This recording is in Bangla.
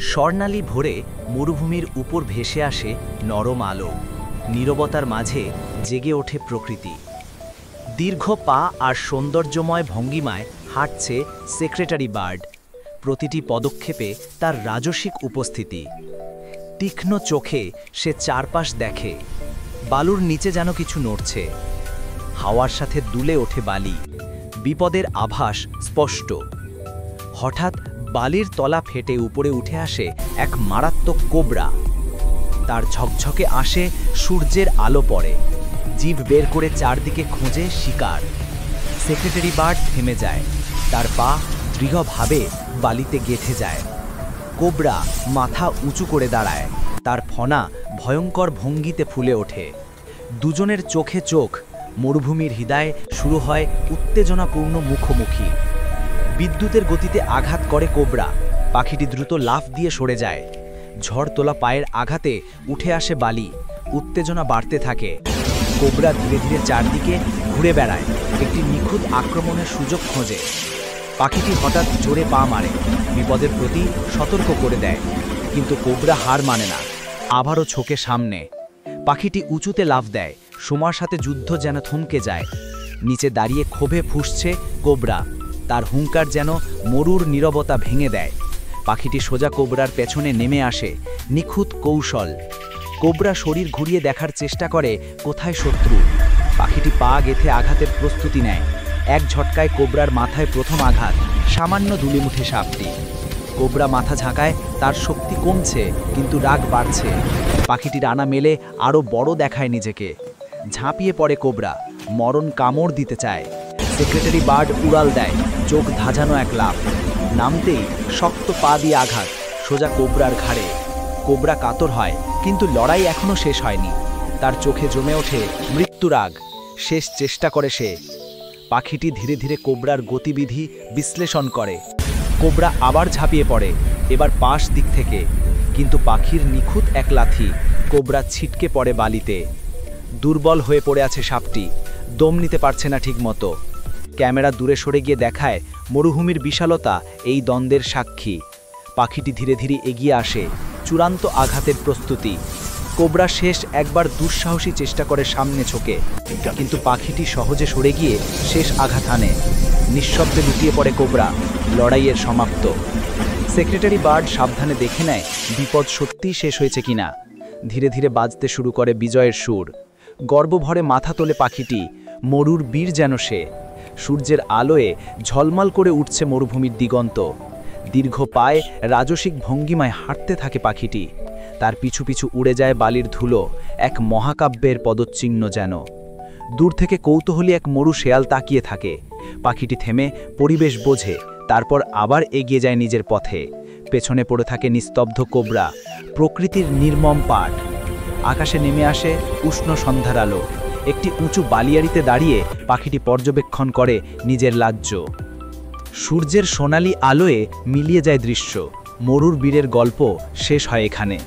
স্বর্ণালী ভোরে মরুভূমির উপর ভেসে আসে নরম আলো। নীরবতার মাঝে জেগে ওঠে প্রকৃতি। দীর্ঘ পা আর সৌন্দর্যময় ভঙ্গিমায় হাঁটছে সেক্রেটারি বার্ড। প্রতিটি পদক্ষেপে তার রাজসিক উপস্থিতি। তীক্ষ্ণ চোখে সে চারপাশ দেখে। বালুর নিচে যেন কিছু নড়ছে। হাওয়ার সাথে দুলে ওঠে বালি। বিপদের আভাস স্পষ্ট। হঠাৎ বালির তলা ফেটে উপরে উঠে আসে এক মারাত্মক কোবরা। তার ঝকঝকে আসে সূর্যের আলো পড়ে। জিভ বের করে চারদিকে খোঁজে শিকার। সেক্রেটারি বার্ড থেমে যায়। তার পা দৃঢ়ভাবে বালিতে গেঁথে যায়। কোবরা মাথা উঁচু করে দাঁড়ায়। তার ফনা ভয়ঙ্কর ভঙ্গিতে ফুলে ওঠে। দুজনের চোখে চোখ। মরুভূমির হৃদয়ে শুরু হয় উত্তেজনাপূর্ণ মুখোমুখি। বিদ্যুতের গতিতে আঘাত করে কোবরা। পাখিটি দ্রুত লাফ দিয়ে সরে যায়। ঝড় তোলা পায়ের আঘাতে উঠে আসে বালি। উত্তেজনা বাড়তে থাকে। কোবরা ধীরে ধীরে চারদিকে ঘুরে বেড়ায়, একটি নিখুঁত আক্রমণের সুযোগ খোঁজে। পাখিটি হঠাৎ জোরে পা মারে, বিপদের প্রতি সতর্ক করে দেয়। কিন্তু কোবরা হার মানে না, আবারও ছোকে সামনে। পাখিটি উঁচুতে লাফ দেয়। সময়ের সাথে যুদ্ধ যেন থমকে যায়। নিচে দাঁড়িয়ে ক্ষোভে ফুঁসছে কোবরা। তার হুঙ্কার যেন মরুর নীরবতা ভেঙে দেয়। পাখিটি সোজা কোবরার পেছনে নেমে আসে। নিখুঁত কৌশল। কোবরা শরীর ঘুরিয়ে দেখার চেষ্টা করে কোথায় শত্রু। পাখিটি পা গেঁথে আঘাতের প্রস্তুতি নেয়। এক ঝটকায় কোবরার মাথায় প্রথম আঘাত। সামান্য দুলিমুঠে সাপটি। কোবরা মাথা ঝাঁকায়। তার শক্তি কমছে, কিন্তু রাগ বাড়ছে। পাখিটি ডানা মেলে আরও বড় দেখায় নিজেকে। ঝাঁপিয়ে পড়ে কোবরা। মরণ কামড় দিতে চায়। সেক্রেটারি বার্ড উড়াল দেয়। চোখ ধাঁধানো এক লাফ। নামতেই শক্ত পা দিয়ে আঘাত, সোজা কোবরার ঘাড়ে। কোবরা কাতর হয়, কিন্তু লড়াই এখনও শেষ হয়নি। তার চোখে জমে ওঠে মৃত্যুরাগ। শেষ চেষ্টা করে সে। পাখিটি ধীরে ধীরে কোবরার গতিবিধি বিশ্লেষণ করে। কোবরা আবার ঝাঁপিয়ে পড়ে, এবার পাশ দিক থেকে। কিন্তু পাখির নিখুঁত এক লাথি। কোবরা ছিটকে পড়ে বালিতে। দুর্বল হয়ে পড়ে আছে সাপটি। দম নিতে পারছে না ঠিক মতো। ক্যামেরা দূরে সরে গিয়ে দেখায় মরুভূমির বিশালতা এই দ্বন্দ্বের সাক্ষী। পাখিটি ধীরে ধীরে এগিয়ে আসে, চূড়ান্ত আঘাতের প্রস্তুতি। কোবরা শেষ একবার দুঃসাহসী চেষ্টা করে সামনে ছোকে, কিন্তু পাখিটি সহজে সরে গিয়ে শেষ আঘাত হানে। নিঃশব্দে লুটিয়ে পড়ে কোবরা। লড়াইয়ের সমাপ্ত। সেক্রেটারি বার্ড সাবধানে দেখে নেয় বিপদ সত্যিই শেষ হয়েছে কিনা। ধীরে ধীরে বাজতে শুরু করে বিজয়ের সুর। গর্বভরে মাথা তোলে পাখিটি। মরুর বীর যেন সে। সূর্যের আলোয় ঝলমল করে উঠছে মরুভূমির দিগন্ত। দীর্ঘ পায়ে রাজসিক ভঙ্গিমায় হাঁটতে থাকে পাখিটি। তার পিছু পিছু উড়ে যায় বালির ধুলো, এক মহাকাব্যের পদচিহ্ন যেন। দূর থেকে কৌতূহলী এক মরু শেয়াল তাকিয়ে থাকে। পাখিটি থেমে পরিবেশ বোঝে, তারপর আবার এগিয়ে যায় নিজের পথে। পেছনে পড়ে থাকে নিস্তব্ধ কোবরা। প্রকৃতির নির্মম পাঠ। আকাশে নেমে আসে উষ্ণ সন্ধ্যার আলো। একটি উঁচু বালিয়াড়িতে দাঁড়িয়ে পাখিটি পর্যবেক্ষণ করে নিজের রাজ্য। সূর্যের সোনালি আলোয় মিলিয়ে যায় দৃশ্য। মরুর বীরের গল্প শেষ হয় এখানে।